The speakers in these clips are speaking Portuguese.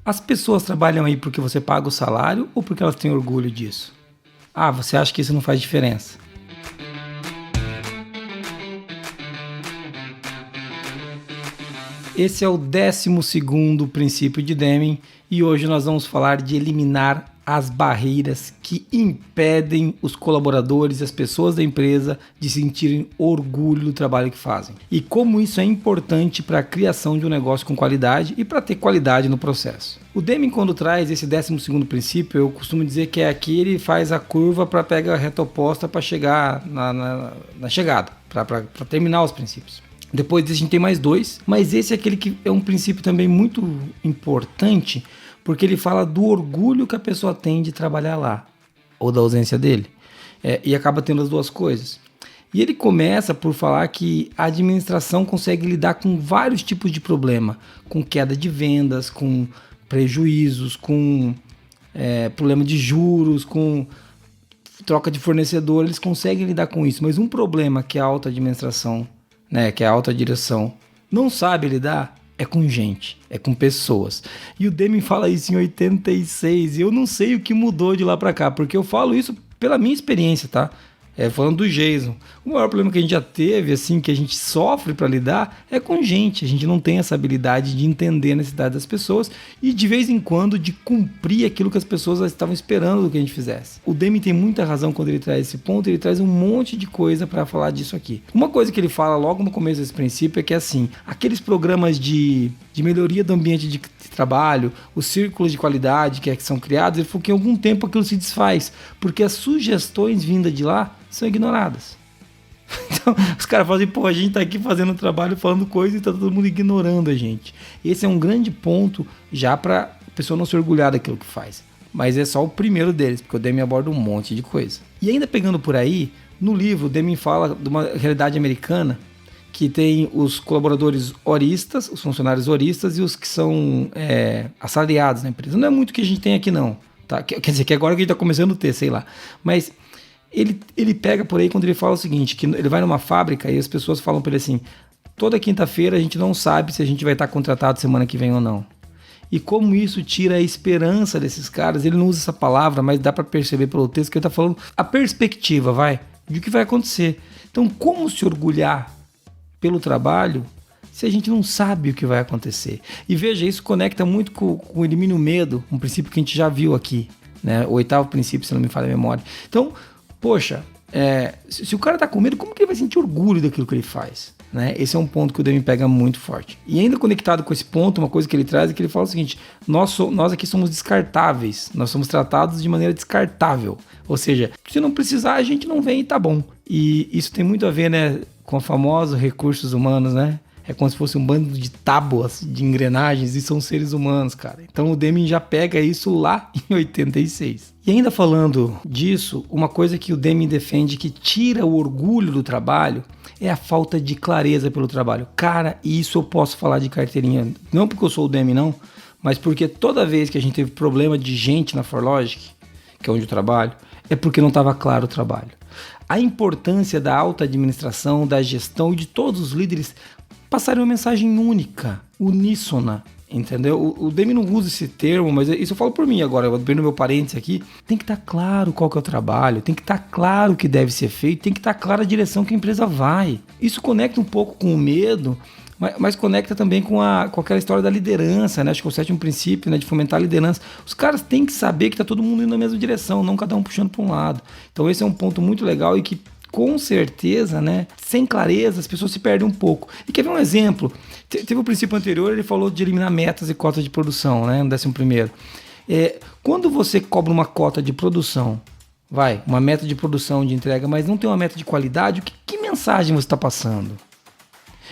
As pessoas trabalham aí porque você paga o salário ou porque elas têm orgulho disso? Ah, você acha que isso não faz diferença? Esse é o 12º princípio de Deming e hoje nós vamos falar de eliminar as barreiras que impedem os colaboradores e as pessoas da empresa de sentirem orgulho do trabalho que fazem. E como isso é importante para a criação de um negócio com qualidade e para ter qualidade no processo. O Deming, quando traz esse 12º princípio, eu costumo dizer que é aqui ele faz a curva para pegar a reta oposta para chegar na chegada, para terminar os princípios. Depois desse a gente tem mais 2, mas esse é aquele que é um princípio também muito importante, porque ele fala do orgulho que a pessoa tem de trabalhar lá, ou da ausência dele, e acaba tendo as duas coisas. E ele começa por falar que a administração consegue lidar com vários tipos de problema, com queda de vendas, com prejuízos, com problema de juros, com troca de fornecedor, eles conseguem lidar com isso, mas um problema que a alta administração, que a alta direção não sabe lidar, é com gente, é com pessoas. E o Deming fala isso em 86, e eu não sei o que mudou de lá pra cá, porque eu falo isso pela minha experiência, tá? Falando do Jason, o maior problema que a gente já teve, assim, que a gente sofre para lidar, é com gente. A gente não tem essa habilidade de entender a necessidade das pessoas e, de vez em quando, de cumprir aquilo que as pessoas estavam esperando do que a gente fizesse. O Deming tem muita razão quando ele traz esse ponto, ele traz um monte de coisa para falar disso aqui. Uma coisa que ele fala logo no começo desse princípio é que, assim, aqueles programas de melhoria do ambiente de trabalho, os círculos de qualidade que são criados, ele falou que em algum tempo aquilo se desfaz, porque as sugestões vindas de lá são ignoradas. Então, os caras falam assim, a gente tá aqui fazendo trabalho, falando coisa e tá todo mundo ignorando a gente. Esse é um grande ponto já pra pessoa não se orgulhar daquilo que faz. Mas é só o primeiro deles, porque o Deming aborda um monte de coisa. E ainda pegando por aí, no livro o Deming fala de uma realidade americana que tem os colaboradores horistas, os funcionários horistas e os que são assalariados na empresa. Não é muito o que a gente tem aqui não, tá? Quer dizer, que agora que a gente tá começando a ter, sei lá. Mas ele pega por aí quando ele fala o seguinte, que ele vai numa fábrica e as pessoas falam para ele assim, toda quinta-feira a gente não sabe se a gente vai estar contratado semana que vem ou não. E como isso tira a esperança desses caras, ele não usa essa palavra, mas dá para perceber pelo texto que ele tá falando a perspectiva, de o que vai acontecer. Então, como se orgulhar pelo trabalho se a gente não sabe o que vai acontecer? E veja, isso conecta muito com o elimine o medo, um princípio que a gente já viu aqui, né? O 8º princípio, se não me falha a memória. Então, poxa, se o cara tá com medo, como que ele vai sentir orgulho daquilo que ele faz? Né? Esse é um ponto que o Deming pega muito forte. E ainda conectado com esse ponto, uma coisa que ele traz é que ele fala o seguinte, nós aqui somos descartáveis, nós somos tratados de maneira descartável. Ou seja, se não precisar, a gente não vem e tá bom. E isso tem muito a ver, né, com os famosos recursos humanos, né? É como se fosse um bando de tábuas, de engrenagens, e são seres humanos, cara. Então o Deming já pega isso lá em 86. E ainda falando disso, uma coisa que o Deming defende que tira o orgulho do trabalho é a falta de clareza pelo trabalho. Cara, isso eu posso falar de carteirinha, não porque eu sou o Deming não, mas porque toda vez que a gente teve problema de gente na ForLogic, que é onde eu trabalho, é porque não estava claro o trabalho. A importância da alta administração, da gestão e de todos os líderes passarem uma mensagem única, uníssona, entendeu? O Deming não usa esse termo, mas isso eu falo por mim agora, eu abri no meu parênteses aqui, tem que estar claro qual que é o trabalho, tem que estar claro o que deve ser feito, tem que estar clara a direção que a empresa vai. Isso conecta um pouco com o medo, mas conecta também com aquela história da liderança, né? Acho que é o 7º princípio, né, de fomentar a liderança. Os caras têm que saber que está todo mundo indo na mesma direção, não cada um puxando para um lado. Então esse é um ponto muito legal e que com certeza, né, sem clareza, as pessoas se perdem um pouco. E quer ver um exemplo? Teve o princípio anterior, ele falou de eliminar metas e cotas de produção, né, no 11º. Quando você cobra uma cota de produção, uma meta de produção de entrega, mas não tem uma meta de qualidade, que mensagem você está passando?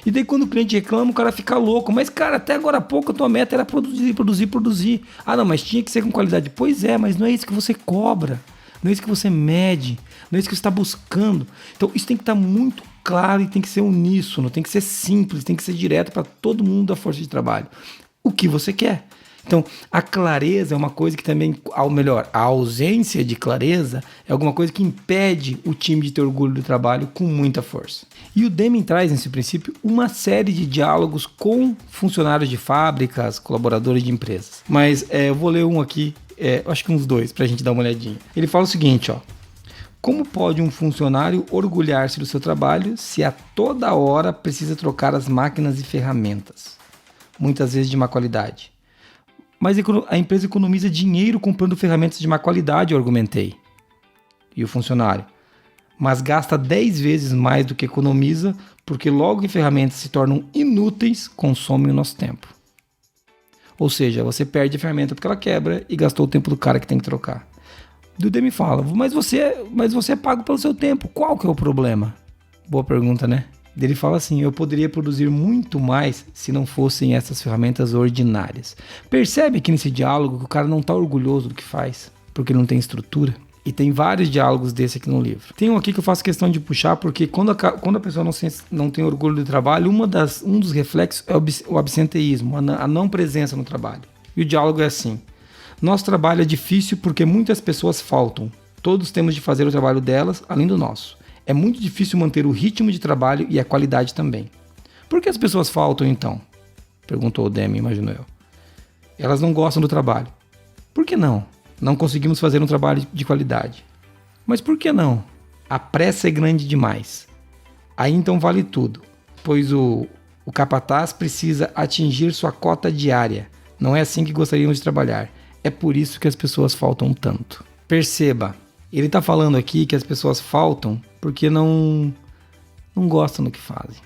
E daí quando o cliente reclama, o cara fica louco. Mas, cara, até agora há pouco a tua meta era produzir. Ah, não, mas tinha que ser com qualidade. Pois é, mas não é isso que você cobra. Não é isso que você mede. Não é isso que você está buscando. Então, isso tem que estar muito claro e tem que ser uníssono. Tem que ser simples, tem que ser direto para todo mundo da força de trabalho. O que você quer? Então, a clareza é uma coisa que também, ou melhor, a ausência de clareza é alguma coisa que impede o time de ter orgulho do trabalho com muita força. E o Deming traz nesse princípio uma série de diálogos com funcionários de fábricas, colaboradores de empresas. Mas eu vou ler um aqui, acho que uns dois, pra gente dar uma olhadinha. Ele fala o seguinte, ó. Como pode um funcionário orgulhar-se do seu trabalho se a toda hora precisa trocar as máquinas e ferramentas, muitas vezes de má qualidade? Mas a empresa economiza dinheiro comprando ferramentas de má qualidade, eu argumentei. E o funcionário? Mas gasta 10 vezes mais do que economiza, porque logo que ferramentas se tornam inúteis, consomem o nosso tempo. Ou seja, você perde a ferramenta porque ela quebra e gastou o tempo do cara que tem que trocar. O Deming fala, mas você é pago pelo seu tempo, qual que é o problema? Boa pergunta, né? Ele fala assim, eu poderia produzir muito mais se não fossem essas ferramentas ordinárias. Percebe aqui nesse diálogo que o cara não está orgulhoso do que faz, porque não tem estrutura? E tem vários diálogos desse aqui no livro. Tem um aqui que eu faço questão de puxar, porque quando a pessoa não tem orgulho do trabalho, um dos reflexos é o absenteísmo, a não presença no trabalho. E o diálogo é assim, nosso trabalho é difícil porque muitas pessoas faltam. Todos temos de fazer o trabalho delas, além do nosso. É muito difícil manter o ritmo de trabalho e a qualidade também. Por que as pessoas faltam, então? Perguntou o Deming, imagino eu. Elas não gostam do trabalho. Por que não? Não conseguimos fazer um trabalho de qualidade. Mas por que não? A pressa é grande demais. Aí então vale tudo, pois o capataz precisa atingir sua cota diária. Não é assim que gostaríamos de trabalhar. É por isso que as pessoas faltam tanto. Perceba, ele está falando aqui que as pessoas faltam porque não gostam do que fazem.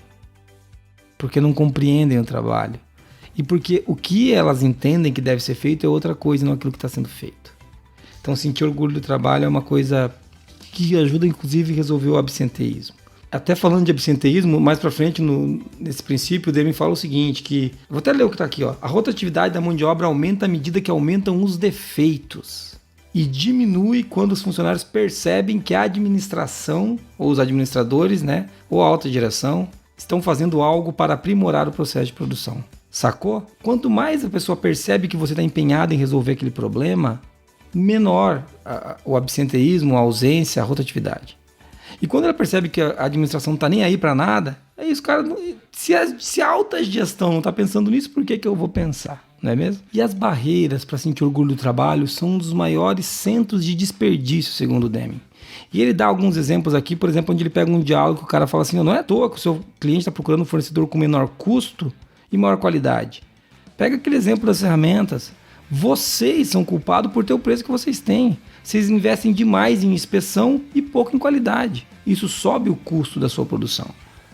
Porque não compreendem o trabalho. E porque o que elas entendem que deve ser feito é outra coisa, não aquilo que está sendo feito. Então sentir orgulho do trabalho é uma coisa que ajuda inclusive a resolver o absenteísmo. Até falando de absenteísmo, mais pra frente nesse princípio, o Deming fala o seguinte, que... Vou até ler o que tá aqui, ó. A rotatividade da mão de obra aumenta à medida que aumentam os defeitos. E diminui quando os funcionários percebem que a administração, ou os administradores, né, ou a alta direção, estão fazendo algo para aprimorar o processo de produção. Sacou? Quanto mais a pessoa percebe que você está empenhado em resolver aquele problema, menor o absenteísmo, a ausência, a rotatividade. E quando ela percebe que a administração não está nem aí para nada, aí os caras, se a alta gestão não está pensando nisso, por que eu vou pensar? Não é mesmo? E as barreiras para sentir orgulho do trabalho são um dos maiores centros de desperdício, segundo o Deming. E ele dá alguns exemplos aqui, por exemplo, onde ele pega um diálogo que o cara fala assim, não é à toa que o seu cliente está procurando um fornecedor com menor custo e maior qualidade. Pega aquele exemplo das ferramentas. Vocês são culpados por ter o preço que vocês têm. Vocês investem demais em inspeção e pouco em qualidade. Isso sobe o custo da sua produção.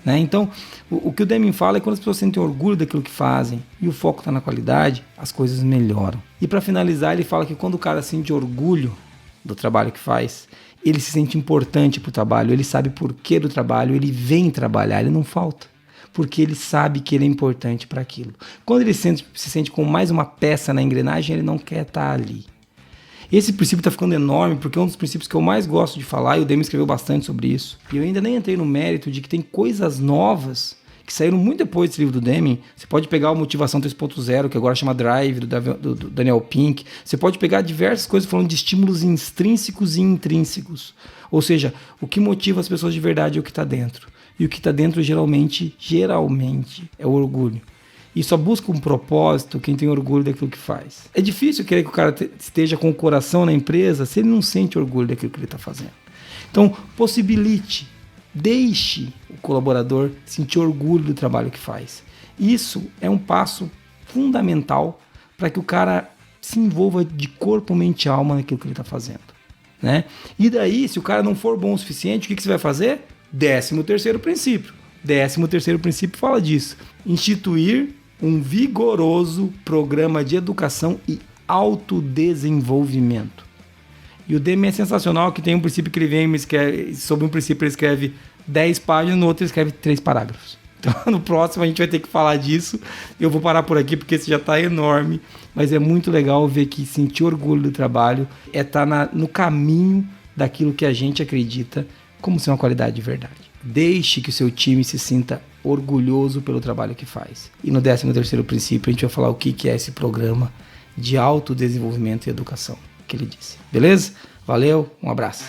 Né? Então, o que o Deming fala é que quando as pessoas sentem orgulho daquilo que fazem e o foco está na qualidade, as coisas melhoram. E para finalizar, ele fala que quando o cara sente orgulho do trabalho que faz, ele se sente importante para o trabalho, ele sabe por que do trabalho, ele vem trabalhar, ele não falta. Porque ele sabe que ele é importante para aquilo. Quando ele se sente com mais uma peça na engrenagem, ele não quer estar ali. Esse princípio está ficando enorme, porque é um dos princípios que eu mais gosto de falar, e o Deming escreveu bastante sobre isso. E eu ainda nem entrei no mérito de que tem coisas novas que saíram muito depois desse livro do Deming. Você pode pegar o Motivação 3.0, que agora chama Drive, do Daniel Pink. Você pode pegar diversas coisas falando de estímulos extrínsecos e intrínsecos. Ou seja, o que motiva as pessoas de verdade é o que está dentro. E o que está dentro geralmente é o orgulho. E só busca um propósito quem tem orgulho daquilo que faz. É difícil querer que o cara esteja com o coração na empresa se ele não sente orgulho daquilo que ele está fazendo. Então, possibilite, deixe o colaborador sentir orgulho do trabalho que faz. Isso é um passo fundamental para que o cara se envolva de corpo, mente e alma naquilo que ele está fazendo. Né? E daí, se o cara não for bom o suficiente, o que você vai fazer? 13º princípio. 13º princípio fala disso. Instituir um vigoroso programa de educação e autodesenvolvimento. E o Deming é sensacional, que tem um princípio que ele vem, sobre um princípio ele escreve 10 páginas, no outro ele escreve 3 parágrafos. Então no próximo a gente vai ter que falar disso. Eu vou parar por aqui porque esse já está enorme, mas é muito legal ver que sentir orgulho do trabalho é estar no caminho daquilo que a gente acredita como ser uma qualidade de verdade. Deixe que o seu time se sinta orgulhoso pelo trabalho que faz. E no 13º princípio a gente vai falar o que é esse programa de autodesenvolvimento e educação, que ele disse. Beleza? Valeu, um abraço.